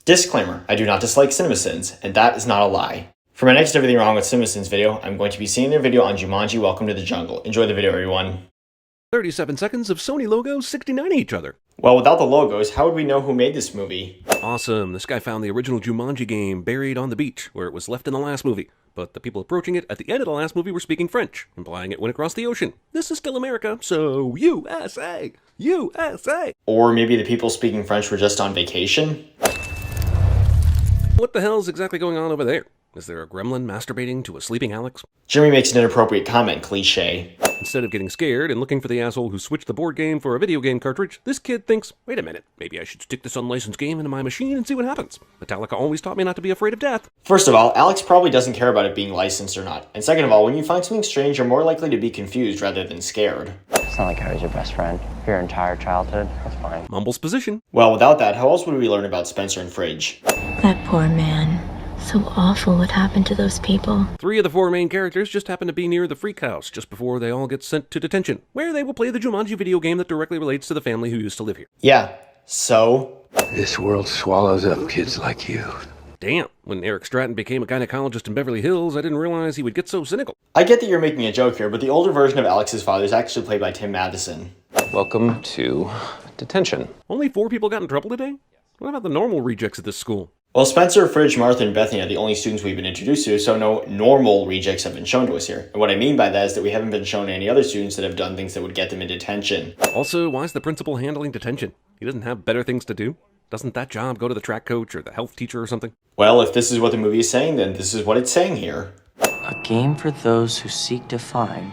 Disclaimer, I do not dislike CinemaSins, and that is not a lie. For my next Everything Wrong with CinemaSins video, I'm going to be seeing their video on Jumanji Welcome to the Jungle. Enjoy the video, everyone. 37 seconds of Sony logos 69 each other. Well, without the logos, how would we know who made this movie? Awesome, this guy found the original Jumanji game buried on the beach, where it was left in the last movie. But the people approaching it at the end of the last movie were speaking French, implying it went across the ocean. This is still America, so USA! USA! Or maybe the people speaking French were just on vacation? What the hell's exactly going on over there? Is there a gremlin masturbating to a sleeping Alex? Jimmy makes an inappropriate comment, cliche. Instead of getting scared and looking for the asshole who switched the board game for a video game cartridge, this kid thinks, wait a minute, maybe I should stick this unlicensed game into my machine and see what happens. Metallica always taught me not to be afraid of death. First of all, Alex probably doesn't care about it being licensed or not. And second of all, when you find something strange, you're more likely to be confused rather than scared. It's not like I was your best friend for your entire childhood. That's fine. Mumbles position. Well, without that, how else would we learn about Spencer and Fridge? That poor man. So awful what happened to those people. 3 of the 4 main characters just happen to be near the freak house just before they all get sent to detention, where they will play the Jumanji video game that directly relates to the family who used to live here. Yeah, so? This world swallows up kids like you. Damn, when Eric Stratton became a gynecologist in Beverly Hills, I didn't realize he would get so cynical. I get that you're making a joke here, but the older version of Alex's father is actually played by Tim Matheson. Welcome to detention. Only 4 people got in trouble today? What about the normal rejects at this school? Well, Spencer, Fridge, Martha, and Bethany are the only students we've been introduced to, so no normal rejects have been shown to us here. And what I mean by that is that we haven't been shown any other students that have done things that would get them in detention. Also, why is the principal handling detention? He doesn't have better things to do? Doesn't that job go to the track coach or the health teacher or something? Well, if this is what the movie is saying, then this is what it's saying here. A game for those who seek to find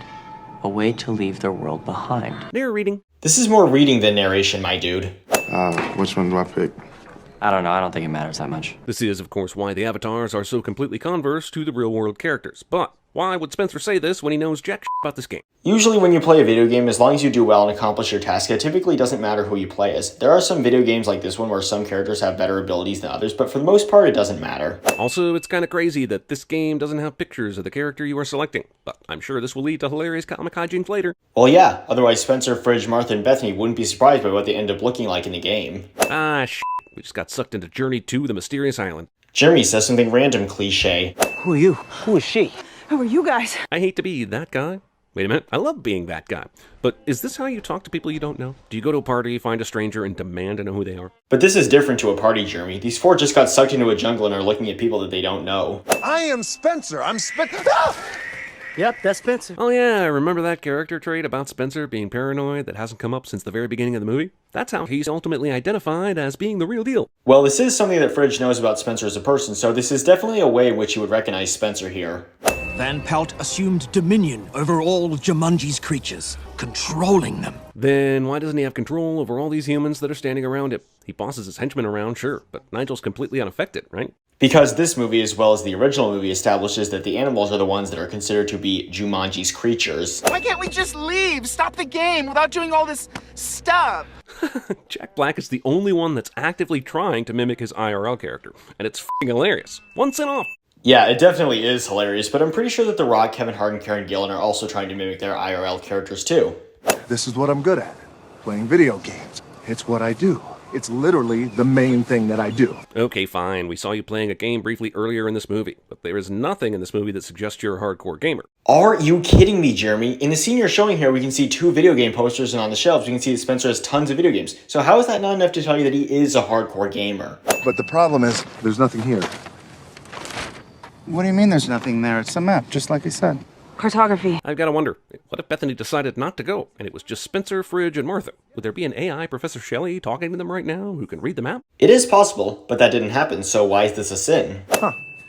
a way to leave their world behind. Narrating. This is more reading than narration, my dude. Which one do I pick? I don't know, I don't think it matters that much. This is, of course, why the avatars are so completely converse to the real-world characters. But why would Spencer say this when he knows jack shit about this game? Usually when you play a video game, as long as you do well and accomplish your task, it typically doesn't matter who you play as. There are some video games like this one where some characters have better abilities than others, but for the most part, it doesn't matter. Also, it's kind of crazy that this game doesn't have pictures of the character you are selecting, but I'm sure this will lead to hilarious comic hijinks later. Well, yeah, otherwise Spencer, Fridge, Martha, and Bethany wouldn't be surprised by what they end up looking like in the game. Ah, shit. We just got sucked into Journey to the Mysterious Island. Jeremy says something random, cliche. Who are you? Who is she? Who are you guys? I hate to be that guy. Wait a minute, I love being that guy. But is this how you talk to people you don't know? Do you go to a party, find a stranger, and demand to know who they are? But this is different to a party, Jeremy. These 4 just got sucked into a jungle and are looking at people that they don't know. I am Spencer. I'm Spencer. Yep, that's Spencer. Oh yeah, remember that character trait about Spencer being paranoid that hasn't come up since the very beginning of the movie? That's how he's ultimately identified as being the real deal. Well, this is something that Fridge knows about Spencer as a person, so this is definitely a way in which you would recognize Spencer here. Van Pelt assumed dominion over all Jumanji's creatures, controlling them. Then why doesn't he have control over all these humans that are standing around him? He bosses his henchmen around, sure, but Nigel's completely unaffected, right? Because this movie, as well as the original movie, establishes that the animals are the ones that are considered to be Jumanji's creatures. Why can't we just leave? Stop the game without doing all this stuff. Jack Black is the only one that's actively trying to mimic his IRL character, and it's f***ing hilarious. 1 cent off. Yeah, it definitely is hilarious, but I'm pretty sure that The Rock, Kevin Hart, and Karen Gillan are also trying to mimic their IRL characters too. This is what I'm good at. Playing video games. It's what I do. It's literally the main thing that I do. Okay, fine. We saw you playing a game briefly earlier in this movie, but there is nothing in this movie that suggests you're a hardcore gamer. Are you kidding me, Jeremy? In the scene you're showing here, we can see 2 video game posters, and on the shelves, we can see that Spencer has tons of video games. So how is that not enough to tell you that he is a hardcore gamer? But the problem is, there's nothing here. What do you mean there's nothing there? It's a map, just like I said. Cartography. I've got to wonder, what if Bethany decided not to go, and it was just Spencer, Fridge, and Martha? Would there be an AI Professor Shelley talking to them right now who can read the map? It is possible, but that didn't happen, so why is this a sin?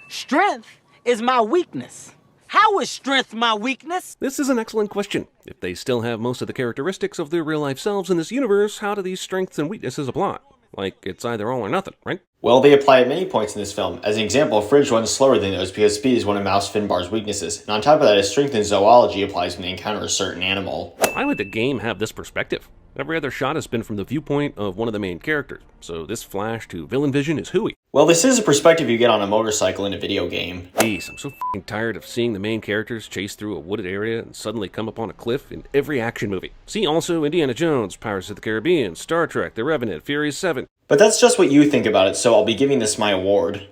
Strength is my weakness. How is strength my weakness? This is an excellent question. If they still have most of the characteristics of their real-life selves in this universe, how do these strengths and weaknesses apply? Like, it's either all or nothing, right? Well, they apply at many points in this film. As an example, Fridge runs slower than those because speed is one of Mouse Finbar's weaknesses. And on top of that, his strength in zoology applies when they encounter a certain animal. Why would the game have this perspective? Every other shot has been from the viewpoint of one of the main characters, so this flash to villain vision is hooey. Well, this is a perspective you get on a motorcycle in a video game. Jeez, I'm so f***ing tired of seeing the main characters chase through a wooded area and suddenly come upon a cliff in every action movie. See also Indiana Jones, Pirates of the Caribbean, Star Trek, The Revenant, Furious 7. But that's just what you think about it, so I'll be giving this my award.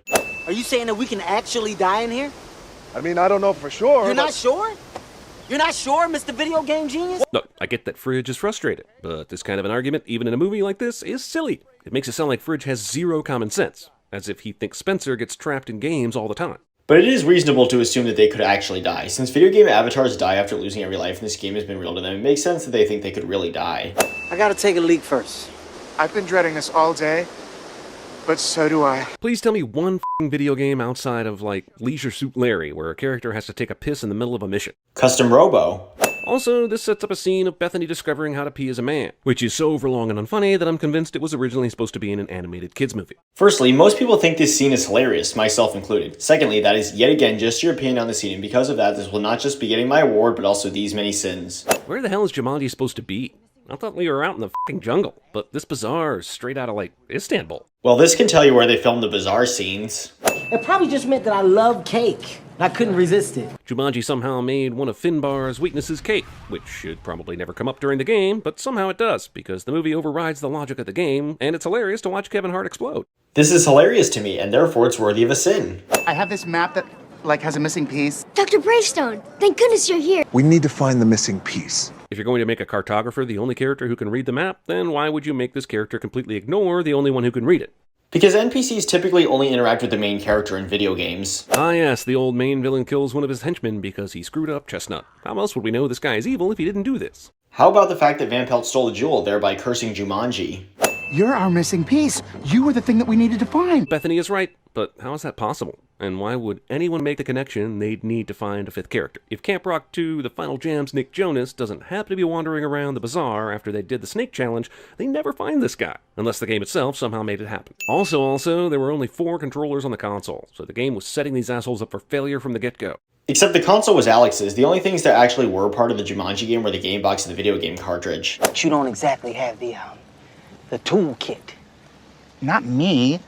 Are you saying that we can actually die in here? I mean, I don't know for sure. You're not sure? You're not sure, Mr. Video Game Genius? Look, I get that Fridge is frustrated, but this kind of an argument, even in a movie like this, is silly. It makes it sound like Fridge has zero common sense, as if he thinks Spencer gets trapped in games all the time. But it is reasonable to assume that they could actually die. Since video game avatars die after losing every life and this game has been real to them, it makes sense that they think they could really die. I gotta take a leak first. I've been dreading this all day, but so do I. Please tell me one f***ing video game outside of, like, Leisure Suit Larry, where a character has to take a piss in the middle of a mission. Custom Robo. Also, this sets up a scene of Bethany discovering how to pee as a man, which is so overlong and unfunny that I'm convinced it was originally supposed to be in an animated kids movie. Firstly, most people think this scene is hilarious, myself included. Secondly, that is yet again just your opinion on the scene, and because of that, this will not just be getting my award, but also these many sins. Where the hell is Jumanji supposed to be? I thought we were out in the f***ing jungle, but this bazaar is straight out of, like, Istanbul. Well, this can tell you where they filmed the bizarre scenes. It probably just meant that I love cake. I couldn't resist it. Jumanji somehow made one of Finbar's weaknesses cake, which should probably never come up during the game, but somehow it does, because the movie overrides the logic of the game, and it's hilarious to watch Kevin Hart explode. This is hilarious to me, and therefore it's worthy of a sin. I have this map that, has a missing piece. Dr. Bravestone, thank goodness you're here. We need to find the missing piece. If you're going to make a cartographer the only character who can read the map, then why would you make this character completely ignore the only one who can read it? Because NPCs typically only interact with the main character in video games. Ah yes, the old main villain kills one of his henchmen because he screwed up Chestnut. How else would we know this guy is evil if he didn't do this? How about the fact that Van Pelt stole a jewel, thereby cursing Jumanji? You're our missing piece. You were the thing that we needed to find. Bethany is right, but how is that possible? And why would anyone make the connection they'd need to find a fifth character? If Camp Rock 2, The Final Jam's Nick Jonas doesn't happen to be wandering around the bazaar after they did the snake challenge, they never find this guy, unless the game itself somehow made it happen. Also, there were only 4 controllers on the console, so the game was setting these assholes up for failure from the get-go. Except the console was Alex's. The only things that actually were part of the Jumanji game were the game box and the video game cartridge. But you don't exactly have the toolkit. Not me.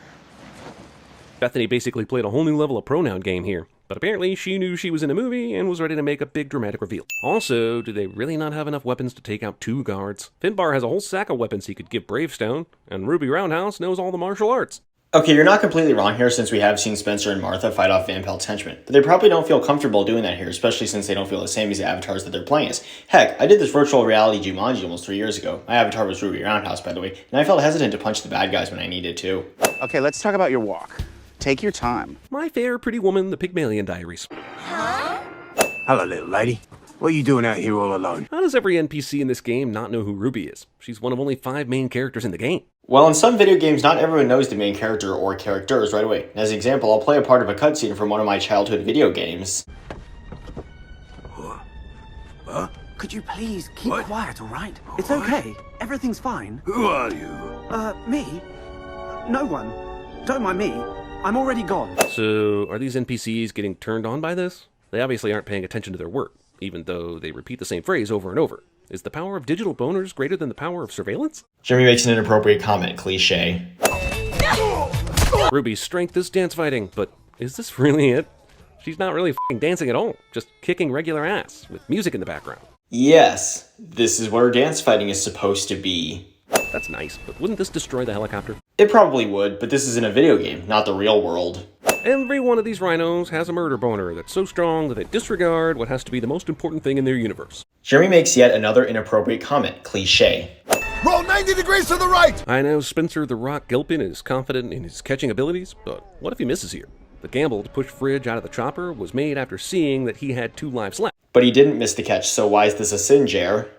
Bethany basically played a whole new level of pronoun game here, but apparently she knew she was in a movie and was ready to make a big dramatic reveal. Also, do they really not have enough weapons to take out 2 guards? Finbar has a whole sack of weapons he could give Bravestone, and Ruby Roundhouse knows all the martial arts. Okay, you're not completely wrong here since we have seen Spencer and Martha fight off Van Pelt's henchmen, but they probably don't feel comfortable doing that here, especially since they don't feel the same as the avatars that they're playing as. Heck, I did this virtual reality Jumanji almost 3 years ago. My avatar was Ruby Roundhouse, by the way, and I felt hesitant to punch the bad guys when I needed to. Okay, let's talk about your walk. Take your time. My Fair Pretty Woman, the Pygmalion Diaries. Hello, little lady. What are you doing out here all alone? How does every NPC in this game not know who Ruby is? She's one of only 5 main characters in the game. Well, in some video games, not everyone knows the main character or characters right away. As an example, I'll play a part of a cutscene from one of my childhood video games. Huh? Could you please keep quiet, all right? It's okay. Everything's fine. Who are you? Me? No one. Don't mind me. I'm already gone. So, are these NPCs getting turned on by this? They obviously aren't paying attention to their work, even though they repeat the same phrase over and over. Is the power of digital boners greater than the power of surveillance? Jeremy makes an inappropriate comment, cliche. Ruby's strength is dance fighting, but is this really it? She's not really f***ing dancing at all, just kicking regular ass, with music in the background. Yes, this is where dance fighting is supposed to be. That's nice, but wouldn't this destroy the helicopter? It probably would, but this is in a video game, not the real world. Every one of these rhinos has a murder boner that's so strong that they disregard what has to be the most important thing in their universe. Jeremy makes yet another inappropriate comment, cliche. Roll 90 degrees to the right! I know Spencer the Rock Gilpin is confident in his catching abilities, but what if he misses here? The gamble to push Fridge out of the chopper was made after seeing that he had 2 lives left. But he didn't miss the catch, so why is this a sin, Jer?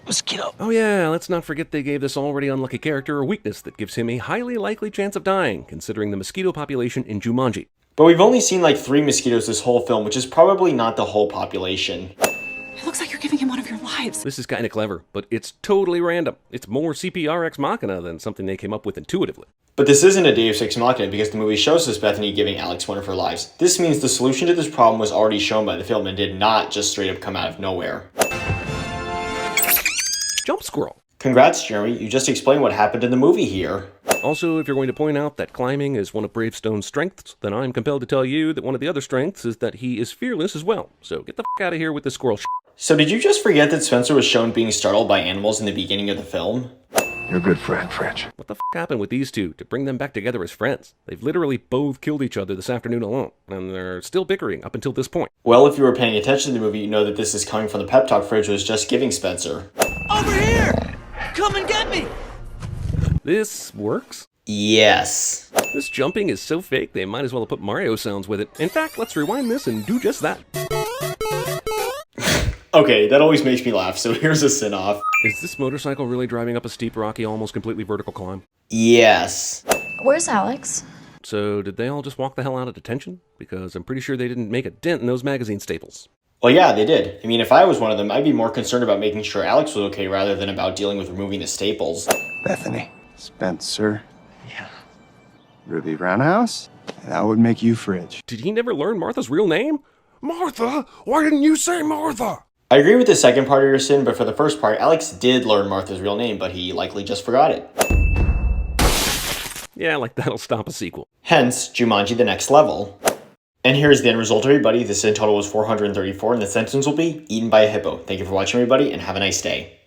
Mosquito. Oh yeah, let's not forget they gave this already unlucky character a weakness that gives him a highly likely chance of dying, considering the mosquito population in Jumanji. But we've only seen like 3 mosquitoes this whole film, which is probably not the whole population. It looks like you're giving him one of your lives. This is kinda clever, but it's totally random. It's more CPR ex machina than something they came up with intuitively. But this isn't a Deus Ex Machina because the movie shows us Bethany giving Alex one of her lives. This means the solution to this problem was already shown by the film and did not just straight up come out of nowhere. Jump Squirrel. Congrats, Jeremy. You just explained what happened in the movie here. Also, if you're going to point out that climbing is one of Bravestone's strengths, then I'm compelled to tell you that one of the other strengths is that he is fearless as well. So get the f*** out of here with this squirrel So did you just forget that Spencer was shown being startled by animals in the beginning of the film? You're a good friend, French. What the f*** happened with these two to bring them back together as friends? They've literally both killed each other this afternoon alone, and they're still bickering up until this point. Well, if you were paying attention to the movie, you know that this is coming from the pep talk Fridge was just giving Spencer. Over here! Come and get me! This works? Yes. This jumping is so fake, they might as well have put Mario sounds with it. In fact, let's rewind this and do just that. Okay, that always makes me laugh, so here's a sin-off. Is this motorcycle really driving up a steep, rocky, almost completely vertical climb? Yes. Where's Alex? So, did they all just walk the hell out of detention? Because I'm pretty sure they didn't make a dent in those magazine staples. Well, yeah, they did. I mean, if I was one of them, I'd be more concerned about making sure Alex was okay rather than about dealing with removing the staples. Bethany. Spencer. Yeah. Ruby Roundhouse? That would make you Fridge. Did he never learn Martha's real name? Martha? Why didn't you say Martha? I agree with the second part of your sin, but for the first part, Alex did learn Martha's real name, but he likely just forgot it. Yeah, like that'll stop a sequel. Hence, Jumanji the Next Level. And here's the end result, everybody. The sin total was 434, and the sentence will be eaten by a hippo. Thank you for watching, everybody, and have a nice day.